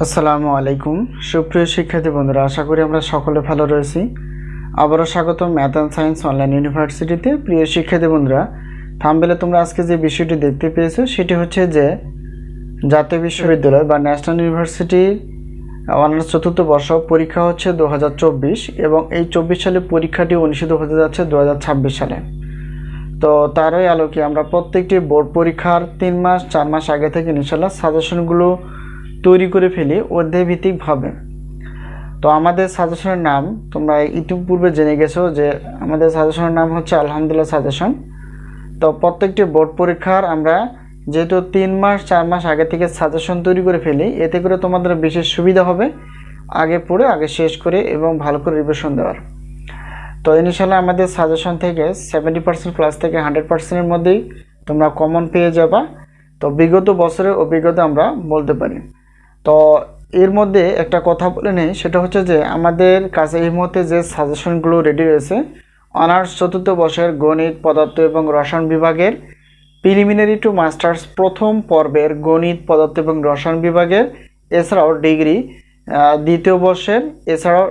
আসসালামু আলাইকুম সুপ্রিয় শিক্ষার্থী বন্ধুরা, আশা করি আমরা সকলে ভালো রয়েছি। আবারও স্বাগত ম্যাথ অ্যান্ড সায়েন্স অনলাইন ইউনিভার্সিটিতে। প্রিয় শিক্ষার্থী বন্ধুরা, থাম্বনেলে তোমরা আজকে যে বিষয়টি দেখতে পেয়েছো সেটি হচ্ছে যে জাতীয় বিশ্ববিদ্যালয় বা ন্যাশনাল ইউনিভার্সিটি অনার্স চতুর্থ বর্ষ পরীক্ষা হচ্ছে 2024 এবং এই 24 সালে পরীক্ষাটি অনুষ্ঠিত হতে যাচ্ছে 2026 সালে। তো তারই আলোকে আমরা প্রত্যেকটি বোর্ড পরীক্ষার 3 মাস 4 মাস আগে থেকে ইনশাআল্লাহ সাজেশনগুলো তৈরি করে ফেলি অধ্যায়ভিত্তিকভাবে। তো আমাদের সাজেশনের নাম তোমরা ইতিপূর্বে জেনে গেছো যে আমাদের সাজেশনের নাম হচ্ছে আলহামদুলিল্লাহ সাজেশন। তো প্রত্যেকটি বোর্ড পরীক্ষার আমরা যেহেতু 3 মাস 4 মাস আগে থেকে সাজেশন তৈরি করে ফেলি, এতে করে তোমাদের বিশেষ সুবিধা হবে আগে পড়ে আগে শেষ করে এবং ভালো করে রিভিশন দেওয়ার। তো ইনশাআল্লাহ আমাদের সাজেশন থেকে 70% প্লাস থেকে 100%-এর মধ্যেই তোমরা কমন পেয়ে যাবা। তো বিগত বছরের অভিজ্ঞতা আমরা বলতে পারি। তো এর মধ্যে একটা কথা বলে নেই, সেটা হচ্ছে যে আমাদের কাছে এই মুহূর্তে যে সাজেশনগুলো রেডি রয়েছে অনার্স চতুর্থ বর্ষের গণিত, পদার্থ এবং রসায়ন বিভাগের প্রিলিমিনারি টু মাস্টার্স প্রথম পর্বের গণিত, পদার্থ এবং রসায়ন বিভাগের, এছাড়াও ডিগ্রি দ্বিতীয় বর্ষের, এছাড়াও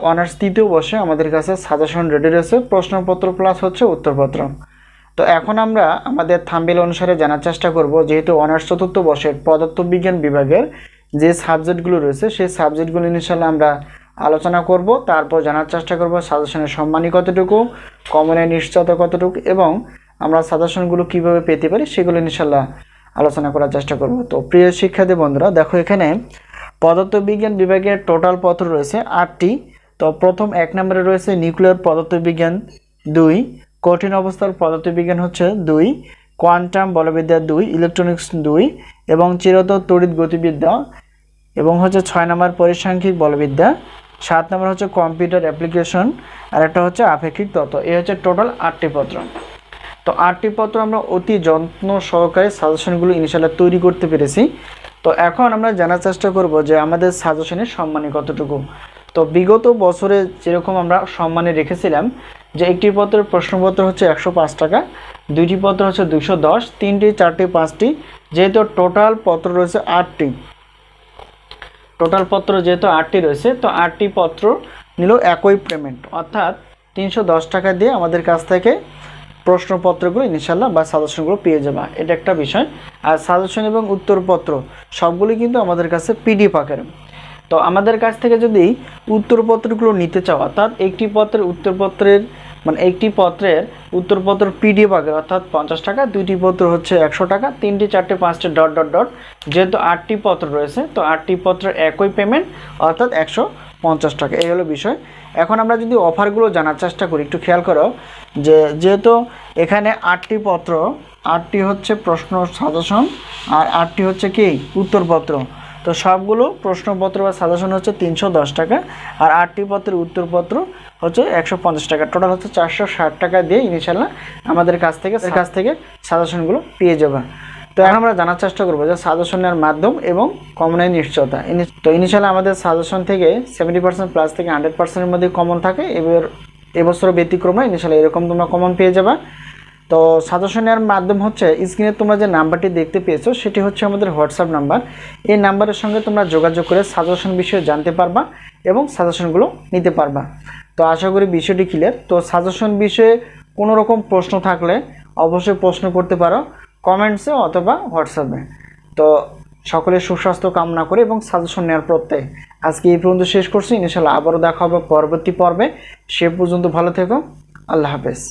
অনার্স তৃতীয় বর্ষে আমাদের কাছে সাজেশন রেডি রয়েছে, প্রশ্নপত্র প্লাস হচ্ছে উত্তরপত্র। তো এখন আমরা আমাদের থাম্বনেল অনুসারে জানার চেষ্টা করব, যেহেতু অনার্স চতুর্থ বর্ষের পদার্থবিজ্ঞান বিভাগের যে সাবজেক্টগুলো রয়েছে সেই সাবজেক্টগুলো ইনশাআল্লাহ আমরা আলোচনা করব। তারপর জানার চেষ্টা করব সাজেশনের সম্মানী কতটুকু, কমনের নিশ্চয়তা কতটুকু এবং আমরা সাজেশনগুলো কিভাবে পেতে পারি সেগুলো ইনশাআল্লাহ আলোচনা করার চেষ্টা করব। তো প্রিয় শিক্ষার্থী বন্ধুরা, দেখো এখানে পদার্থবিজ্ঞান বিভাগের টোটাল পত্র রয়েছে 8টি। তো প্রথম 1 নম্বরে রয়েছে নিউক্লিয়ার পদার্থবিজ্ঞান 2, কঠিন অবস্থার পদার্থবিজ্ঞান হচ্ছে 2, কোয়ান্টাম বলবিদ্যা 2, ইলেকট্রনিক্স 2 এবং চিরতর তড়িৎ গতিবিদ্যা এবং হচ্ছে 6 নম্বর পরিসাংখ্যিক বলবিদ্যা, 7 নম্বর হচ্ছে কম্পিউটার অ্যাপ্লিকেশন, আর একটা হচ্ছে আপেক্ষিক তত্ত্ব। এই হচ্ছে টোটাল 8টি পত্র। তো 8টি পত্র আমরা অতি যত্ন সহকারে সাজেশনগুলো ইনশাআল্লাহ তৈরি করতে পেরেছি। তো এখন আমরা জানার চেষ্টা করব যে আমাদের সাজেশনের সম্মানী কতটুকু। তো বিগত বছরে যেরকম আমরা সম্মানে রেখেছিলাম যে একটি পত্রের প্রশ্নপত্র হচ্ছে 105 টাকা, 2টি পত্র হচ্ছে 210, 3টি 4টি 5টি, যেহেতু টোটাল পত্র রয়েছে 8টি, টোটাল পত্র যেহেতু 8টি রয়েছে তো 8টি পত্র নিল একই পেমেন্ট, অর্থাৎ 310 টাকা দিয়ে আমাদের কাছ থেকে প্রশ্নপত্রগুলো ইনশাআল্লাহ বা সাজেশনগুলো পেয়ে যাবা। এটা একটা বিষয়। আর সাজেশন এবং উত্তরপত্র সবগুলি কিন্তু আমাদের কাছে পিডিএফ আকারে। তো আমাদের কাছ থেকে যদি উত্তরপত্রগুলো নিতে চাও, অর্থাৎ একটি পত্রের উত্তরপত্রের একটি পত্রের উত্তরপত্র পিডিএফ আকারে অর্থাৎ 50 টাকা, 2টি পত্র হচ্ছে 100 টাকা, 3টি 4টি 5টি ... যেহেতু 8টি পত্র রয়েছে তো 8টি পত্রের একই পেমেন্ট অর্থাৎ 150 টাকা। এই হলো বিষয়। এখন আমরা যদি অফারগুলো জানার চেষ্টা করি, একটু খেয়াল করো যে যেহেতু এখানে 8টি পত্র, 8টি হচ্ছে প্রশ্ন সাজেশন আর 8টি হচ্ছে কি উত্তরপত্র। তো সবগুলো প্রশ্নপত্র বা সাজেশন হচ্ছে 310 টাকা আর 8টি পত্রের উত্তরপত্র হচ্ছে 150 টাকা। টোটাল হচ্ছে 460 টাকা দিয়ে ইনশাআল্লাহ আমাদের কাছ থেকে সাজেশনগুলো পেয়ে যাবে। তো এখন আমরা জানার চেষ্টা করবো যে সাজেশনের মাধ্যম এবং কমনের নিশ্চয়তা। তো ইনশাআল্লাহ আমাদের সাজেশন থেকে 70% প্লাস থেকে 100%-এর মধ্যে কমন থাকে। এবছর ব্যতিক্রমে ইনশাআল্লাহ এরকম তোমরা কমন পেয়ে যাবা। তো সাজেশনের মাধ্যম হচ্ছে স্ক্রিনে তোমরা যে নাম্বারটি দেখতে পেয়েছো সেটি হচ্ছে আমাদের হোয়াটসঅ্যাপ নাম্বার। এই নাম্বারের সঙ্গে তোমরা যোগাযোগ করে সাজেশন বিষয়ে জানতে পারবা এবং সাজেশনগুলো নিতে পারবা। তো আশা করি বিষয়টি ক্লিয়ার। তো সাজেশন বিষয়ে কোনো রকম প্রশ্ন থাকলে অবশ্যই প্রশ্ন করতে পারো কমেন্টসে অথবা হোয়াটসঅ্যাপে। তো সকলের সুস্বাস্থ্য কামনা করে এবং সাজেশন নেওয়ার প্রত্যয় আজকে এই পর্যন্ত শেষ করছি। ইনশাআল্লাহ আবারও দেখা হবে পরবর্তী পর্বে। সে পর্যন্ত ভালো থেকো। আল্লাহ হাফেজ।